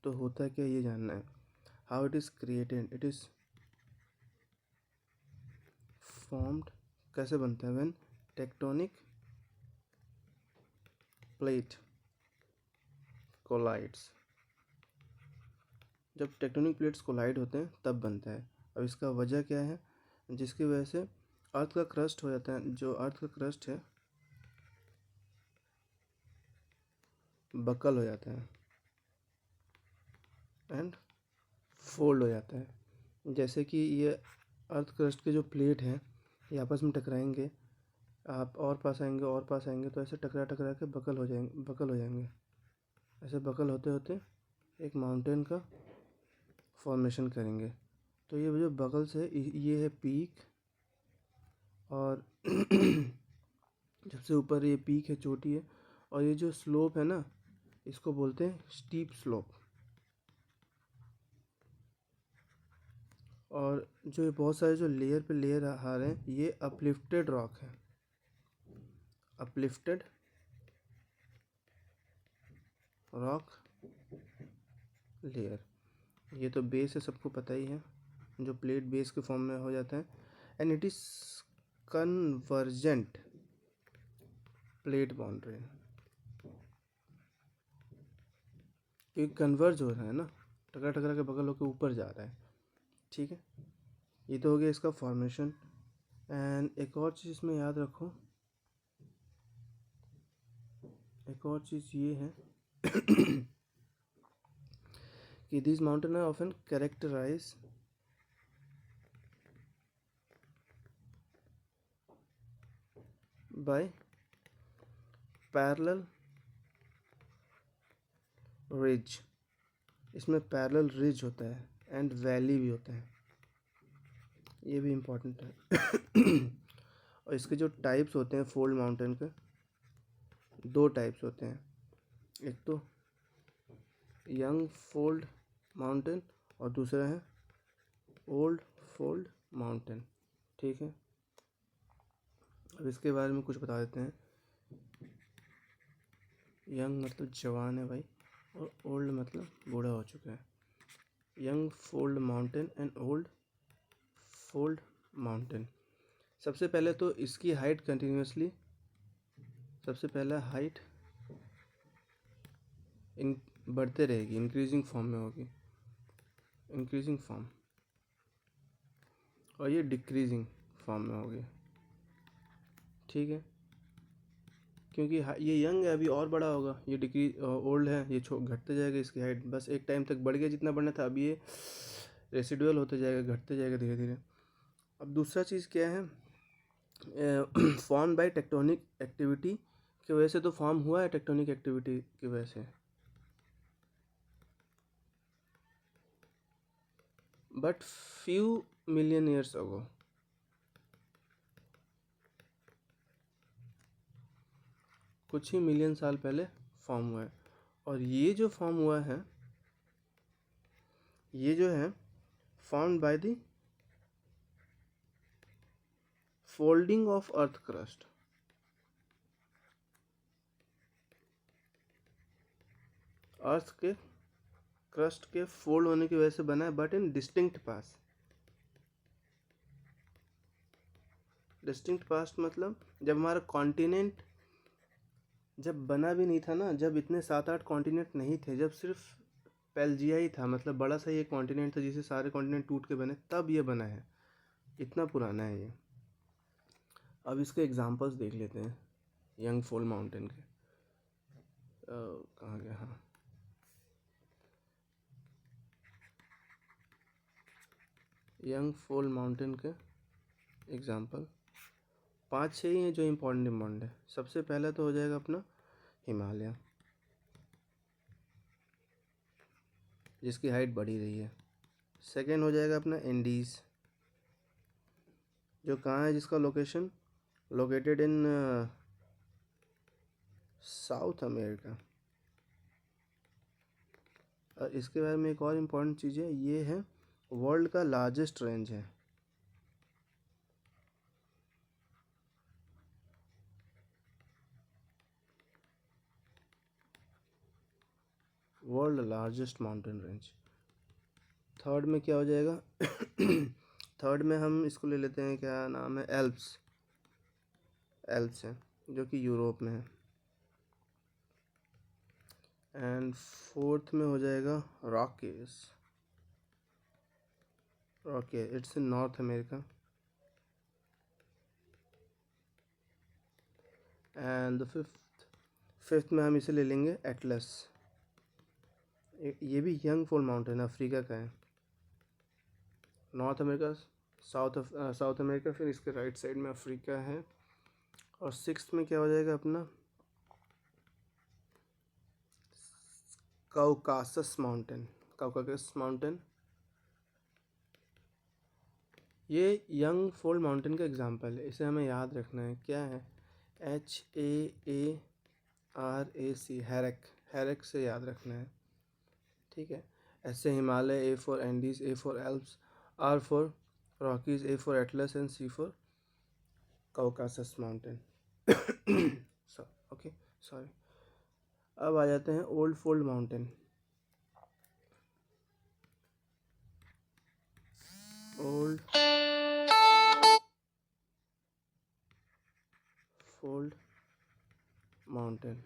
तो होता क्या ये जानना है। How it is created, it is formed, कैसे बनता है, व्हेन टेक्टोनिक प्लेट कोलाइड्स, जब टेक्टोनिक प्लेट्स कोलाइड होते हैं तब बनता है। अब इसका वजह क्या है, जिसकी वजह से अर्थ का क्रस्ट हो जाता है, जो अर्थ का क्रस्ट है बकल हो जाता है एंड फोल्ड हो जाता है। जैसे कि ये अर्थ क्रस्ट के जो प्लेट हैं ये आपस में टकराएंगे, आप और पास आएंगे और पास आएंगे, तो ऐसे टकरा टकरा के बकल हो जाएंगे। ऐसे बकल होते होते एक माउंटेन का फॉर्मेशन करेंगे। तो ये जो बकल्स है ये है पीक, और सबसे ऊपर ये पीक है, चोटी है, और ये जो स्लोप है ना इसको बोलते हैं स्टीप स्लोप। और जो ये बहुत सारे जो लेयर पे लेयर आ रहे हैं ये अपलिफ्टेड रॉक है, अपलिफ्टेड रॉक लेयर। ये तो बेस है, सबको पता ही है, जो प्लेट बेस के फॉर्म में हो जाता है। And it is convergent plate boundary, क्योंकि कन्वर्ज हो रहा है ना, टकरा टकरा के बगल होकर ऊपर जा रहा है। ठीक है, ये तो हो गया इसका फॉर्मेशन। एंड एक और चीज़ इसमें याद रखो, एक और चीज़ ये है कि these mountains are often characterized by parallel ridge, इसमें पैरेलल रिज होता है एंड वैली भी होता है, ये भी इम्पोर्टेंट है। और इसके जो टाइप्स होते हैं फोल्ड माउंटेन के, दो टाइप्स होते हैं, एक तो यंग फोल्ड माउंटेन और दूसरा है ओल्ड फोल्ड माउंटेन। ठीक है, अब इसके बारे में कुछ बता देते हैं। यंग मतलब जवान है भाई, और ओल्ड मतलब बूढ़ा हो चुका है। Young fold mountain and old fold mountain. सबसे पहले तो इसकी हाइट कंटिन्यूसली, सबसे पहला हाइट बढ़ते रहेगी, इंक्रीजिंग फॉर्म में होगी, इंक्रीजिंग फॉर्म, और ये डिक्रीजिंग फॉर्म में होगी। ठीक है, क्योंकि ये यंग है अभी और बड़ा होगा, ये डिक्रीज ओल्ड है, ये घटते जाएगा इसकी हाइट, बस एक टाइम तक बढ़ गया जितना बढ़ना था, अभी ये रेसिडुअल होते जाएगा, घटते जाएगा धीरे धीरे। अब दूसरा चीज़ क्या है, फॉर्म बाय टेक्टोनिक एक्टिविटी की वजह से तो फॉर्म हुआ है, टेक्टोनिक एक्टिविटी की वजह से, but few million years ago, कुछ ही मिलियन साल पहले फॉर्म हुआ है। और ये जो फॉर्म हुआ है ये जो है formed by the folding of earth crust, earth के क्रस्ट के फोल्ड होने की वजह से बना है, but in distinct pass. Distinct past मतलब जब हमारा कॉन्टिनेंट जब बना भी नहीं था ना, जब इतने 7-8 कॉन्टिनेंट नहीं थे, जब सिर्फ पेल्जिया ही था, मतलब बड़ा सा ये कॉन्टिनेंट था जिसे सारे कॉन्टिनेंट टूट के बने, तब ये बना है, इतना पुराना है ये। अब इसके एग्जांपल्स देख लेते हैं यंग फोल्ड माउंटेन के। कहाँ गया, हाँ, यंग फोल्ड माउंटेन के एग्जांपल 5-6 ही हैं जो इम्पोर्टेंट है। सबसे पहला तो हो जाएगा अपना हिमालय, जिसकी हाइट बढ़ी रही है। सेकेंड हो जाएगा अपना एंडीज़, जो कहाँ है, जिसका location located in south America. और इसके बारे में एक और इम्पॉर्टेंट चीज़ है, ये है वर्ल्ड का लार्जेस्ट रेंज है। World largest mountain range. Third में क्या हो जाएगा? थर्ड में हम इसको ले लेते हैं, क्या नाम है, एल्प्स। एल्प्स है जो कि यूरोप में है। एंड फोर्थ में हो जाएगा Rockies. Rocky, it's in north America. And the fifth में हम इसे ले लेंगे एटलस। ये भी यंग फोल्ड माउंटेन अफ्रीका का है। नॉर्थ अमेरिका, साउथ अमेरिका, फिर इसके राइट साइड में अफ्रीका है। और सिक्स्थ में क्या हो जाएगा अपना? काउकासस माउंटेन। काउकासस माउंटेन ये यंग फोल्ड माउंटेन का एग्जांपल है, इसे हमें याद रखना है। क्या है? HAARAC, हैरक से याद रखना है, ठीक है। ऐसे Himalaya, A for Andes, A for Alps, R for Rockies, A for Atlas and C for Caucasus mountain. Okay, sorry. अब आ जाते हैं old fold mountain. Old fold mountain.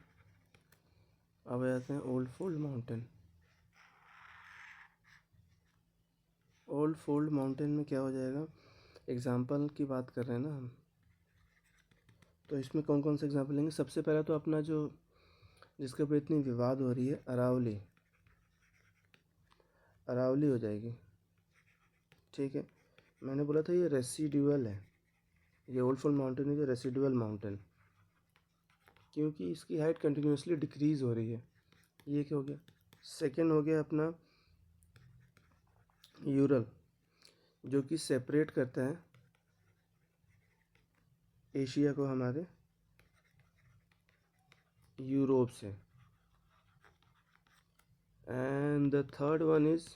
अब आ जाते हैं old fold mountain. Old fold mountain में क्या हो जाएगा? एग्जाम्पल की बात कर रहे हैं ना हम, तो इसमें कौन कौन से एग्जाम्पल लेंगे? सबसे पहला तो अपना जो जिसके ऊपर इतनी विवाद हो रही है, अरावली। अरावली हो जाएगी, ठीक है। मैंने बोला था ये रेसिडुअल है, ये ओल्ड फोल्ड माउंटेन है जो रेसिडुअल माउंटेन, क्योंकि इसकी हाइट कंटिन्यूसली डिक्रीज़ हो रही है। ये क्या हो गया? सेकंड हो गया अपना यूरल, जो कि सेपरेट करता है एशिया को हमारे यूरोप से। And the third one is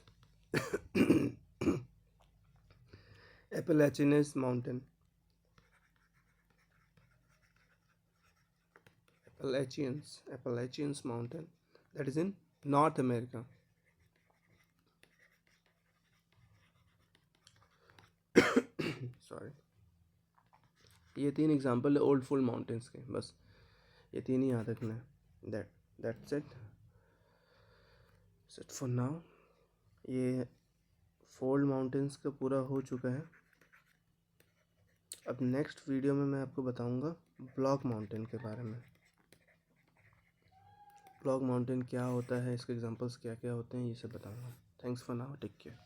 Appalachians mountain. Appalachians mountain, that is in North America. Sorry. ये तीन एग्जांपल है ओल्ड फोल्ड माउंटेन्स के, बस ये तीन ही याद रखना है। That's it for now. ये फोल्ड माउंटेन्स का पूरा हो चुका है। अब नेक्स्ट वीडियो में मैं आपको बताऊंगा ब्लॉक माउंटेन के बारे में। ब्लॉक माउंटेन क्या होता है, इसके एग्जांपल्स क्या क्या होते हैं, ये सब बताऊंगा। Thanks for now, take care.